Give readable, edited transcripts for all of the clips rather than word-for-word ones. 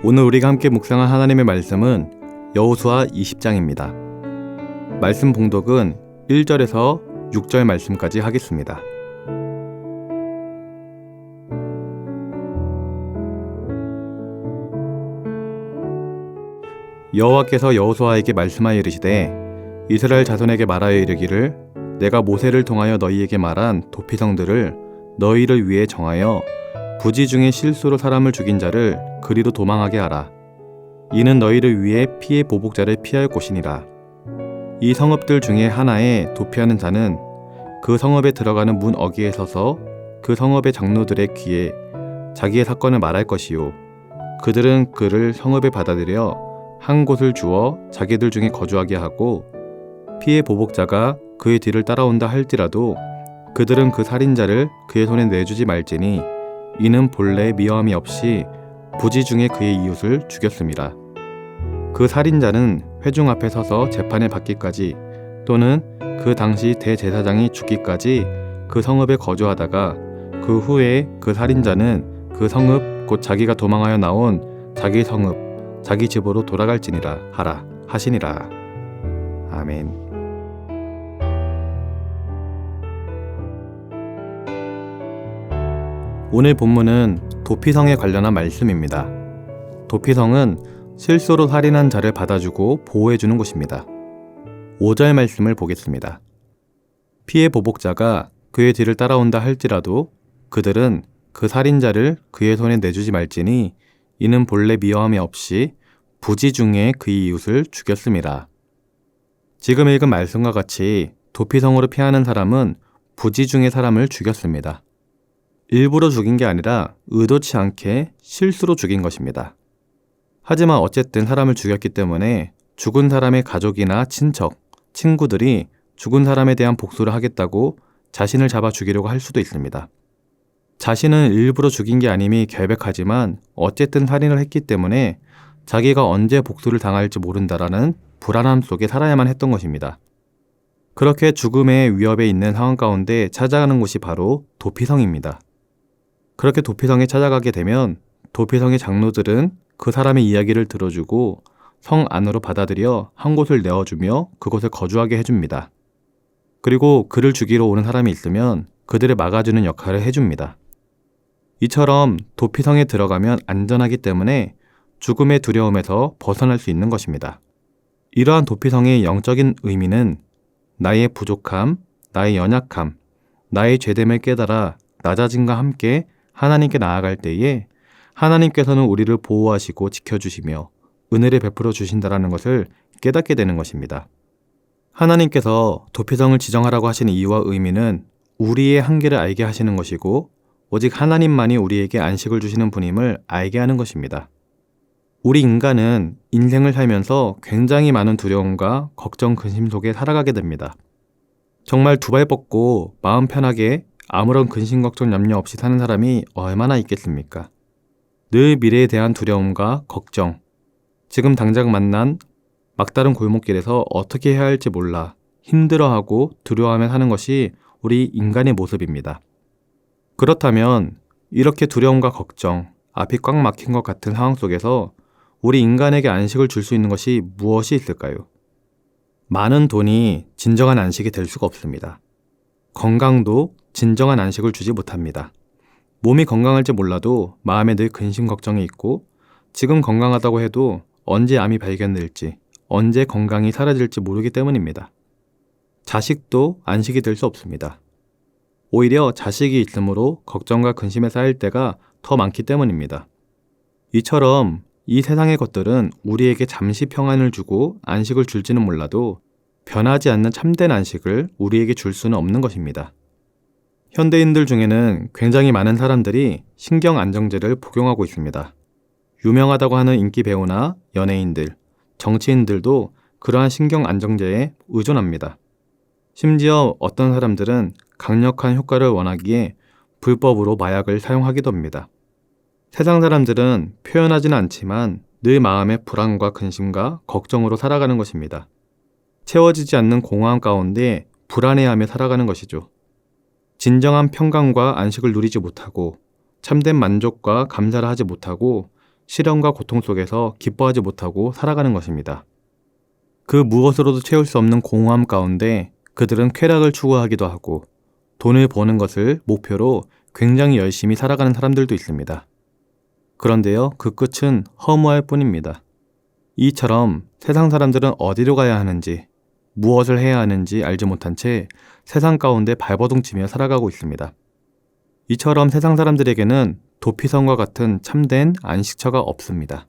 오늘 우리가 함께 묵상할 하나님의 말씀은 여호수아 20장입니다. 말씀 봉독은 1절에서 6절 말씀까지 하겠습니다. 여호와께서 여호수아에게 말씀하여 이르시되 이스라엘 자손에게 말하여 이르기를 내가 모세를 통하여 너희에게 말한 도피성들을 너희를 위해 정하여 부지 중에 실수로 사람을 죽인 자를 그리로 도망하게 하라. 이는 너희를 위해 피의 보복자를 피할 곳이니라. 이 성읍들 중에 하나에 도피하는 자는 그 성읍에 들어가는 문 어귀에 서서 그 성읍의 장로들의 귀에 자기의 사건을 말할 것이요 그들은 그를 성읍에 받아들여 한 곳을 주어 자기들 중에 거주하게 하고 피의 보복자가 그의 뒤를 따라온다 할지라도 그들은 그 살인자를 그의 손에 내주지 말지니 이는 본래 미워함이 없이 부지 중에 그의 이웃을 죽였음이라. 그 살인자는 회중 앞에 서서 재판을 받기까지 또는 그 당시 대제사장이 죽기까지 그 성읍에 거주하다가 그 후에 그 살인자는 그 성읍 곧 자기가 도망하여 나온 자기 성읍 자기 집으로 돌아갈지니라 하라 하시니라. 아멘. 오늘 본문은 도피성에 관련한 말씀입니다. 도피성은 실수로 살인한 자를 받아주고 보호해주는 곳입니다. 5절 말씀을 보겠습니다. 피의 보복자가 그의 뒤를 따라온다 할지라도 그들은 그 살인자를 그의 손에 내주지 말지니 이는 본래 미워함이 없이 부지 중에 그의 이웃을 죽였음이라. 지금 읽은 말씀과 같이 도피성으로 피하는 사람은 부지 중에 사람을 죽였습니다. 일부러 죽인 게 아니라 의도치 않게 실수로 죽인 것입니다. 하지만 어쨌든 사람을 죽였기 때문에 죽은 사람의 가족이나 친척, 친구들이 죽은 사람에 대한 복수를 하겠다고 자신을 잡아 죽이려고 할 수도 있습니다. 자신은 일부러 죽인 게 아님이 결백하지만 어쨌든 살인을 했기 때문에 자기가 언제 복수를 당할지 모른다라는 불안함 속에 살아야만 했던 것입니다. 그렇게 죽음의 위협에 있는 상황 가운데 찾아가는 곳이 바로 도피성입니다. 그렇게 도피성에 찾아가게 되면 도피성의 장로들은 그 사람의 이야기를 들어주고 성 안으로 받아들여 한 곳을 내어주며 그곳에 거주하게 해줍니다. 그리고 그를 죽이러 오는 사람이 있으면 그들을 막아주는 역할을 해줍니다. 이처럼 도피성에 들어가면 안전하기 때문에 죽음의 두려움에서 벗어날 수 있는 것입니다. 이러한 도피성의 영적인 의미는 나의 부족함, 나의 연약함, 나의 죄됨을 깨달아 낮아짐과 함께 하나님께 나아갈 때에 하나님께서는 우리를 보호하시고 지켜주시며 은혜를 베풀어 주신다라는 것을 깨닫게 되는 것입니다. 하나님께서 도피성을 지정하라고 하신 이유와 의미는 우리의 한계를 알게 하시는 것이고 오직 하나님만이 우리에게 안식을 주시는 분임을 알게 하는 것입니다. 우리 인간은 인생을 살면서 굉장히 많은 두려움과 걱정, 근심 속에 살아가게 됩니다. 정말 두 발 뻗고 마음 편하게 아무런 근심, 걱정, 염려 없이 사는 사람이 얼마나 있겠습니까? 늘 미래에 대한 두려움과 걱정, 지금 당장 만난 막다른 골목길에서 어떻게 해야 할지 몰라 힘들어하고 두려워하며 사는 것이 우리 인간의 모습입니다. 그렇다면 이렇게 두려움과 걱정, 앞이 꽉 막힌 것 같은 상황 속에서 우리 인간에게 안식을 줄 수 있는 것이 무엇이 있을까요? 많은 돈이 진정한 안식이 될 수가 없습니다. 건강도 진정한 안식을 주지 못합니다. 몸이 건강할지 몰라도 마음에 늘 근심 걱정이 있고 지금 건강하다고 해도 언제 암이 발견될지 언제 건강이 사라질지 모르기 때문입니다. 자식도 안식이 될 수 없습니다. 오히려 자식이 있으므로 걱정과 근심에 쌓일 때가 더 많기 때문입니다. 이처럼 이 세상의 것들은 우리에게 잠시 평안을 주고 안식을 줄지는 몰라도 변하지 않는 참된 안식을 우리에게 줄 수는 없는 것입니다. 현대인들 중에는 굉장히 많은 사람들이 신경안정제를 복용하고 있습니다. 유명하다고 하는 인기 배우나 연예인들, 정치인들도 그러한 신경안정제에 의존합니다. 심지어 어떤 사람들은 강력한 효과를 원하기에 불법으로 마약을 사용하기도 합니다. 세상 사람들은 표현하지는 않지만 늘 마음의 불안과 근심과 걱정으로 살아가는 것입니다. 채워지지 않는 공허함 가운데 불안해하며 살아가는 것이죠. 진정한 평강과 안식을 누리지 못하고 참된 만족과 감사를 하지 못하고 시련과 고통 속에서 기뻐하지 못하고 살아가는 것입니다. 그 무엇으로도 채울 수 없는 공허함 가운데 그들은 쾌락을 추구하기도 하고 돈을 버는 것을 목표로 굉장히 열심히 살아가는 사람들도 있습니다. 그런데요, 그 끝은 허무할 뿐입니다. 이처럼 세상 사람들은 어디로 가야 하는지, 무엇을 해야 하는지 알지 못한 채 세상 가운데 발버둥치며 살아가고 있습니다. 이처럼 세상 사람들에게는 도피성과 같은 참된 안식처가 없습니다.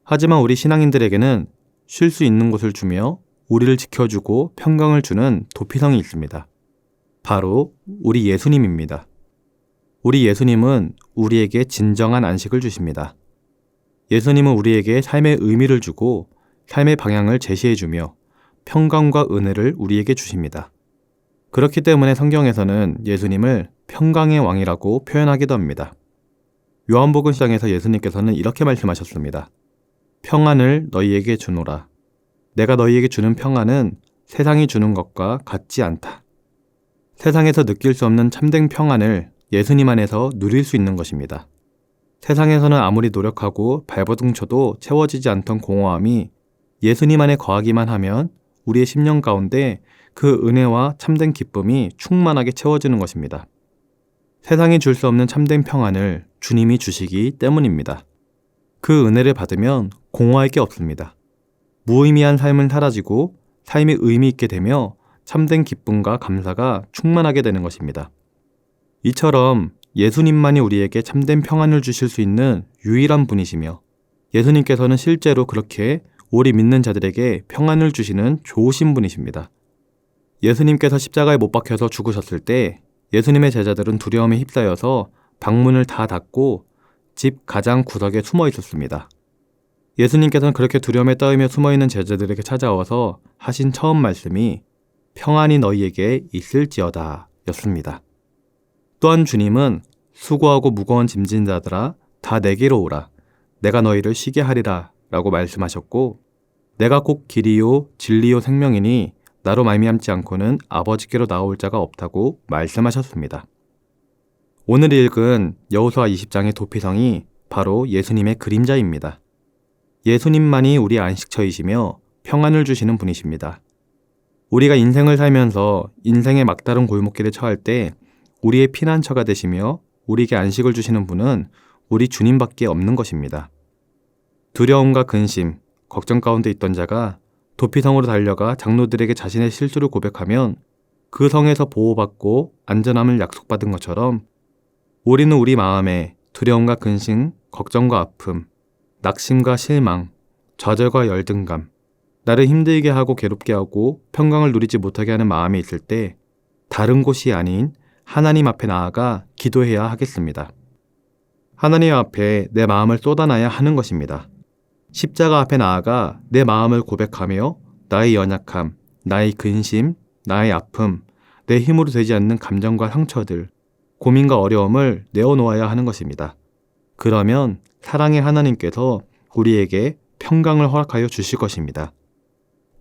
하지만 우리 신앙인들에게는 쉴 수 있는 곳을 주며 우리를 지켜주고 평강을 주는 도피성이 있습니다. 바로 우리 예수님입니다. 우리 예수님은 우리에게 진정한 안식을 주십니다. 예수님은 우리에게 삶의 의미를 주고 삶의 방향을 제시해주며 평강과 은혜를 우리에게 주십니다. 그렇기 때문에 성경에서는 예수님을 평강의 왕이라고 표현하기도 합니다. 요한복음 10장에서 예수님께서는 이렇게 말씀하셨습니다. 평안을 너희에게 주노라. 내가 너희에게 주는 평안은 세상이 주는 것과 같지 않다. 세상에서 느낄 수 없는 참된 평안을 예수님 안에서 누릴 수 있는 것입니다. 세상에서는 아무리 노력하고 발버둥쳐도 채워지지 않던 공허함이 예수님 안에 거하기만 하면 우리의 심령 가운데 그 은혜와 참된 기쁨이 충만하게 채워지는 것입니다. 세상이 줄 수 없는 참된 평안을 주님이 주시기 때문입니다. 그 은혜를 받으면 공허할 게 없습니다. 무의미한 삶은 사라지고 삶이 의미 있게 되며 참된 기쁨과 감사가 충만하게 되는 것입니다. 이처럼 예수님만이 우리에게 참된 평안을 주실 수 있는 유일한 분이시며 예수님께서는 실제로 그렇게 우리 믿는 자들에게 평안을 주시는 좋으신 분이십니다. 예수님께서 십자가에 못 박혀서 죽으셨을 때 예수님의 제자들은 두려움에 휩싸여서 방문을 다 닫고 집 가장 구석에 숨어 있었습니다. 예수님께서는 그렇게 두려움에 떨며 숨어있는 제자들에게 찾아와서 하신 처음 말씀이 평안이 너희에게 있을지어다 였습니다. 또한 주님은 수고하고 무거운 짐진 자들아 다 내게로 오라. 내가 너희를 쉬게 하리라 라고 말씀하셨고 내가 곧 길이요 진리요 생명이니 나로 말미암지 않고는 아버지께로 나올 자가 없다고 말씀하셨습니다. 오늘 읽은 여호수아 20장의 도피성이 바로 예수님의 그림자입니다. 예수님만이 우리 안식처이시며 평안을 주시는 분이십니다. 우리가 인생을 살면서 인생의 막다른 골목길에 처할 때 우리의 피난처가 되시며 우리에게 안식을 주시는 분은 우리 주님밖에 없는 것입니다. 두려움과 근심, 걱정 가운데 있던 자가 도피성으로 달려가 장로들에게 자신의 실수를 고백하면 그 성에서 보호받고 안전함을 약속받은 것처럼 우리는 우리 마음에 두려움과 근심, 걱정과 아픔, 낙심과 실망, 좌절과 열등감, 나를 힘들게 하고 괴롭게 하고 평강을 누리지 못하게 하는 마음이 있을 때 다른 곳이 아닌 하나님 앞에 나아가 기도해야 하겠습니다. 하나님 앞에 내 마음을 쏟아놔야 하는 것입니다. 십자가 앞에 나아가 내 마음을 고백하며 나의 연약함, 나의 근심, 나의 아픔, 내 힘으로 되지 않는 감정과 상처들, 고민과 어려움을 내어놓아야 하는 것입니다. 그러면 사랑의 하나님께서 우리에게 평강을 허락하여 주실 것입니다.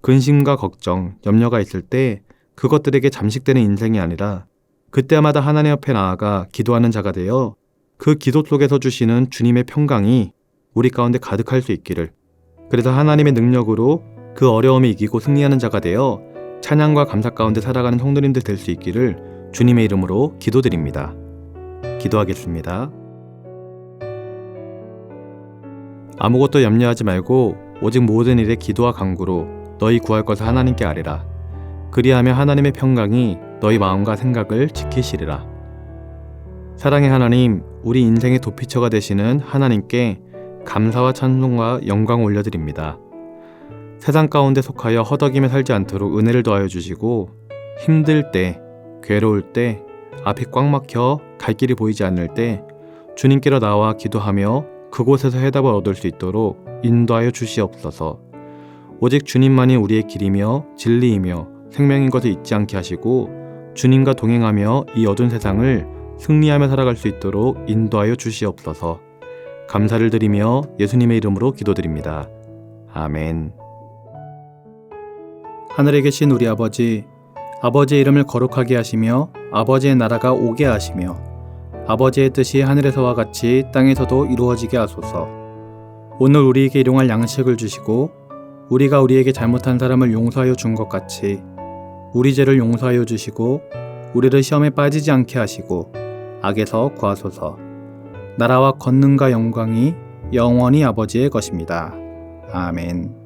근심과 걱정, 염려가 있을 때 그것들에게 잠식되는 인생이 아니라 그때마다 하나님 앞에 나아가 기도하는 자가 되어 그 기도 속에서 주시는 주님의 평강이 우리 가운데 가득할 수 있기를, 그래서 하나님의 능력으로 그 어려움을 이기고 승리하는 자가 되어 찬양과 감사 가운데 살아가는 성도님들 될 수 있기를 주님의 이름으로 기도드립니다. 기도하겠습니다. 아무것도 염려하지 말고 오직 모든 일에 기도와 간구로 너희 구할 것을 하나님께 아뢰라. 그리하면 하나님의 평강이 너희 마음과 생각을 지키시리라. 사랑의 하나님, 우리 인생의 도피처가 되시는 하나님께 감사와 찬송과 영광을 올려드립니다. 세상 가운데 속하여 허덕임에 살지 않도록 은혜를 더하여 주시고 힘들 때, 괴로울 때, 앞이 꽉 막혀 갈 길이 보이지 않을 때 주님께로 나와 기도하며 그곳에서 해답을 얻을 수 있도록 인도하여 주시옵소서. 오직 주님만이 우리의 길이며 진리이며 생명인 것을 잊지 않게 하시고 주님과 동행하며 이 어두운 세상을 승리하며 살아갈 수 있도록 인도하여 주시옵소서. 감사를 드리며 예수님의 이름으로 기도드립니다. 아멘. 하늘에 계신 우리 아버지, 아버지의 이름을 거룩하게 하시며 아버지의 나라가 오게 하시며 아버지의 뜻이 하늘에서와 같이 땅에서도 이루어지게 하소서. 오늘 우리에게 일용할 양식을 주시고 우리가 우리에게 잘못한 사람을 용서하여 준 것 같이 우리 죄를 용서하여 주시고 우리를 시험에 빠지지 않게 하시고 악에서 구하소서. 나라와 권능과 영광이 영원히 아버지의 것입니다. 아멘.